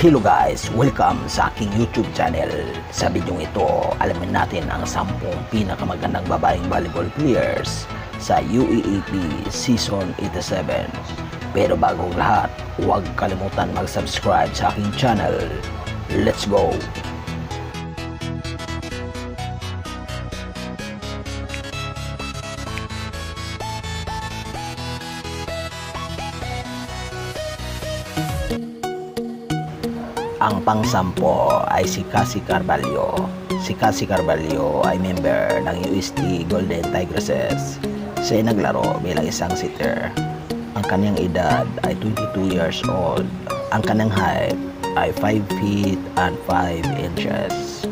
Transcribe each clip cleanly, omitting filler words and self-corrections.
Hello guys! Welcome sa aking YouTube channel. Sa video ito, alamin natin ang 10 pinakamagandang babaeng volleyball players sa UAAP Season 87. Pero bago ang lahat, huwag kalimutan mag-subscribe sa aking channel. Let's go! Ang pang-sampo ay si Cassie Carvalho. Si Cassie Carvalho ay member ng UST Golden Tigresses. Siya ay naglaro bilang isang sitter. Ang kanyang edad ay 22 years old. Ang kanyang height ay 5 feet and 5 inches.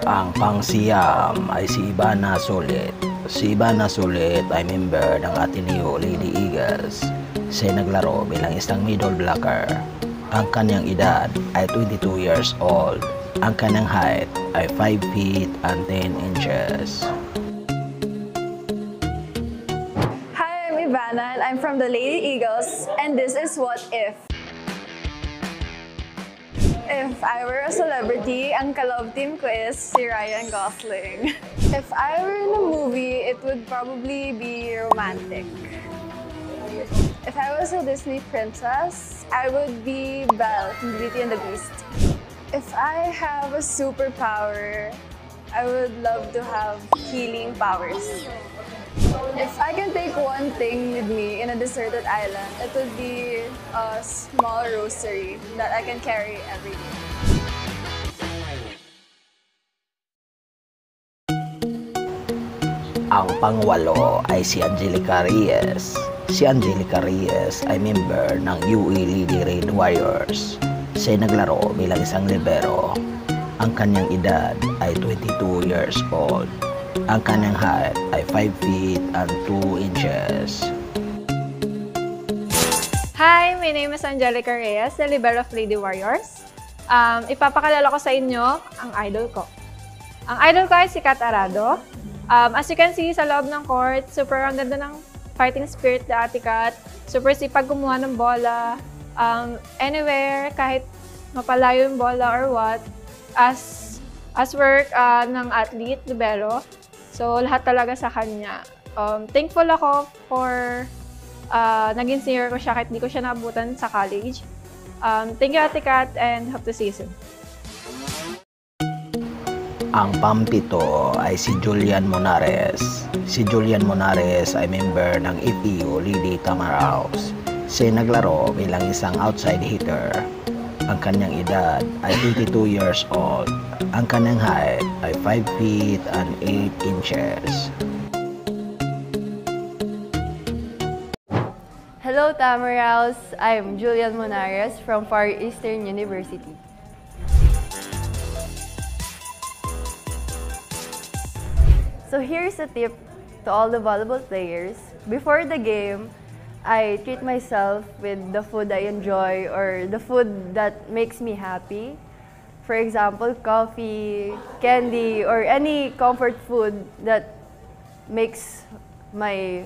Ang pang-siyam ay si Ivana Solit. Si Ivana Solit ay member ng Ateneo Lady Eagles. Siya naglaro bilang isang middle blocker. Ang kanyang edad ay 22 years old. Ang kanyang height ay 5 feet and 10 inches. Hi, I'm Ivana and I'm from the Lady Eagles, and this is What If. If I were a celebrity, ang ka-love team ko is si Ryan Gosling. If I were in a movie, it would probably be romantic. If I was a Disney princess, I would be Belle from Beauty and the Beast. If I have a superpower, I would love to have healing powers. If I can take one thing with me in a deserted island, it would be a small rosary that I can carry every day. Ang pangwalo ay si Angelica Reyes. Si Angelica Reyes ay member ng UE Lady Red Warriors. Siya ay naglaro bilang isang libero. Ang kanyang edad ay 22 years old. Ang kanyang height ay 5 feet and 2 inches. Hi, my name is Angelica Reyes, the libero of Lady Warriors. Ipapakalala ko sa inyo ang idol ko. Ang idol ko ay si Kat Arado. As you can see sa loob ng court, super ang ganda ng fighting spirit ni Ate Kat. Super sipag kumuha ng bola. Anywhere, kahit mapalayo yung bola or what, as work ng athlete, libero. So, lahat talaga sa kanya. Thankful ako for naging senior ko siya kahit di ko siya naabutan sa college. Thank you, Ate Kat, and hope to see you soon. Ang pampito ay si Julian Monares. Si Julian Monares ay member ng FEU Lady Tamaraos. Siya naglaro bilang isang outside hitter. Ang kanyang edad ay 22 years old. Ang kanyang height ay 5 feet and 8 inches. Hello Tamaraos, I'm Julian Monares from Far Eastern University. So here's a tip to all the volleyball players. Before the game, I treat myself with the food I enjoy or the food that makes me happy. For example, coffee, candy, or any comfort food that makes my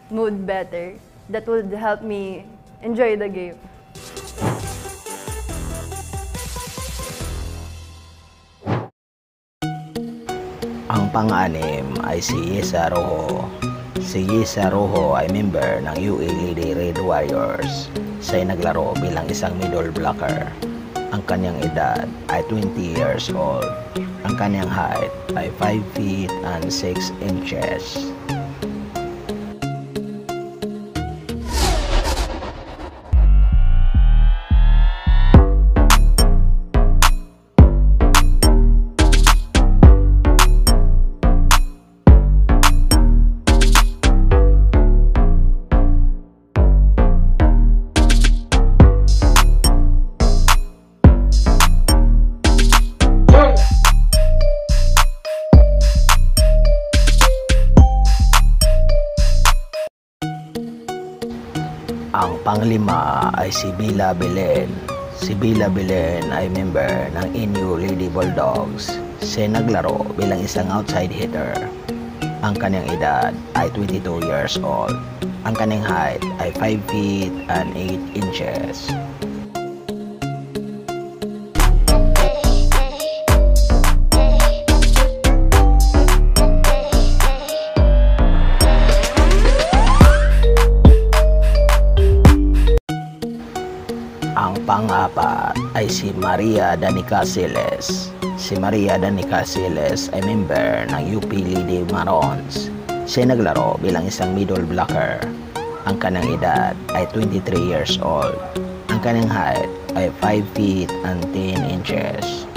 mood better. That would help me enjoy the game. Ang pang-anim ay si Yesa Rojo. Si Yesa Rojo ay member ng UE Lady Red Warriors. Siya ay naglaro bilang isang middle blocker. Ang kanyang edad ay 20 years old. Ang kanyang height ay 5 feet and 6 inches. Ang panglima ay si Bila Belen. Si Bila Belen ay member ng NU Lady Bulldogs. Siya naglaro bilang isang outside hitter. Ang kanyang edad ay 22 years old. Ang kanyang height ay 5 feet and 8 inches. Ang pang-apat ay si Maria Danica Siles. Si Maria Danica Siles ay member ng UP Lady Marons. Siya naglaro bilang isang middle blocker. Ang kanyang edad ay 23 years old. Ang kanyang height ay 5 feet and 10 inches.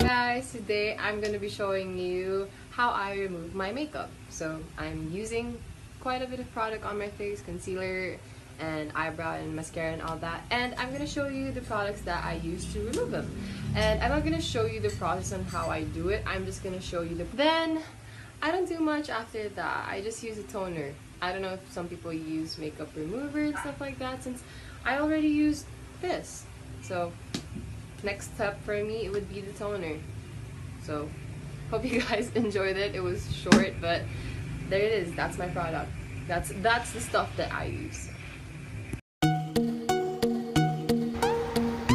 Guys, today I'm going to be showing you how I remove my makeup. So I'm using quite a bit of product on my face, concealer, and eyebrow and mascara and all that, and I'm gonna show you the products that I use to remove them. And I'm not gonna show you the process on how I do it. I'm just gonna show you then I don't do much after that. I just use a toner. I don't know if some people use makeup remover and stuff like that, since I already used this. So next step for me, it would be the toner. So hope you guys enjoyed it. It was short, but there it is. That's my product. That's the stuff that I use.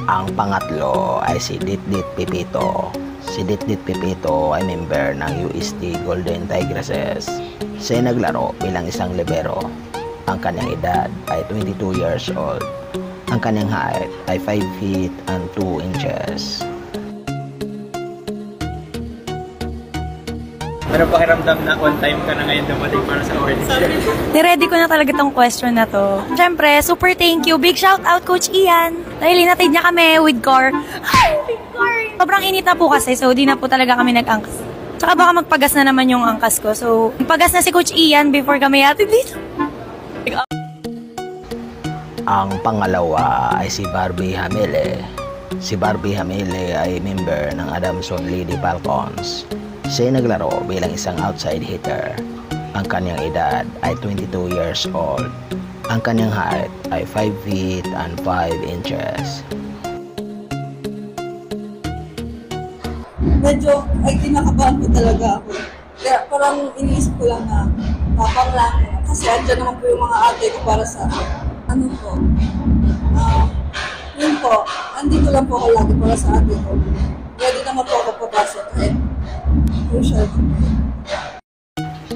Ang pangatlo ay si Ditdit Pipito. Si Ditdit Pipito ay member ng UST Golden Tigresses. Siya naglaro bilang isang libero. Ang kanyang edad ay 22 years old. Ang kanyang height ay 5 feet and 2 inches. Ano pakiramdam na on time ka na ngayon dumating para sa audition? Niready ko na talaga tong question na to. Siyempre, super thank you. Big shout out, Coach Ian. Dahil inatid niya kami with car. Ay, with car! Sobrang init na po kasi, so di na po talaga kami nag-angkas. Tsaka baka magpagas na naman yung angkas ko. So, magpagas na si Coach Ian before kami atid dito. Ang pangalawa ay si Barbie Hamele. Si Barbie Hamele ay member ng Adamson Lady Falcons. Siya naglaro bilang isang outside hitter. Ang kanyang edad ay 22 years old. Ang kanyang height ay 5 feet and 5 inches. Medyo ay kinakabahan ko talaga ako. Kaya parang iniisip ko lang na tapang lang. Kasi andyan naman po yung mga ate ko para sa ano po. Yun po, andito lang po ako lagi para sa ate ko. Ready naman po ako papasok. Crucial.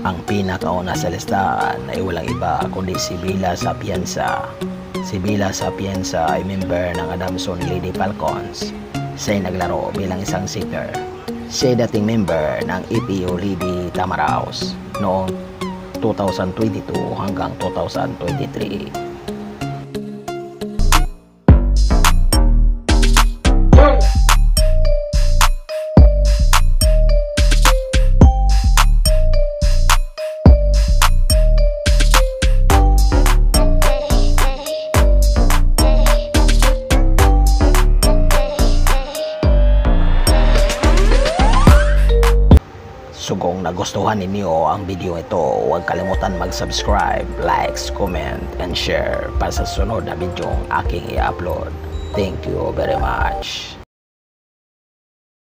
Ang pinakauna sa listahan ay walang iba kundi si Bila Sapienza. Si Bila Sapienza ay member ng Adamson Lady Falcons. Siya ay naglaro bilang isang sitter. Siya ay dating member ng EPO Lady Tamaraos noong 2022 hanggang 2023. So kung nagustuhan ninyo ang video ito, huwag kalimutan mag-subscribe, likes, comment, and share para sa sunod na video aking i-upload. Thank you very much.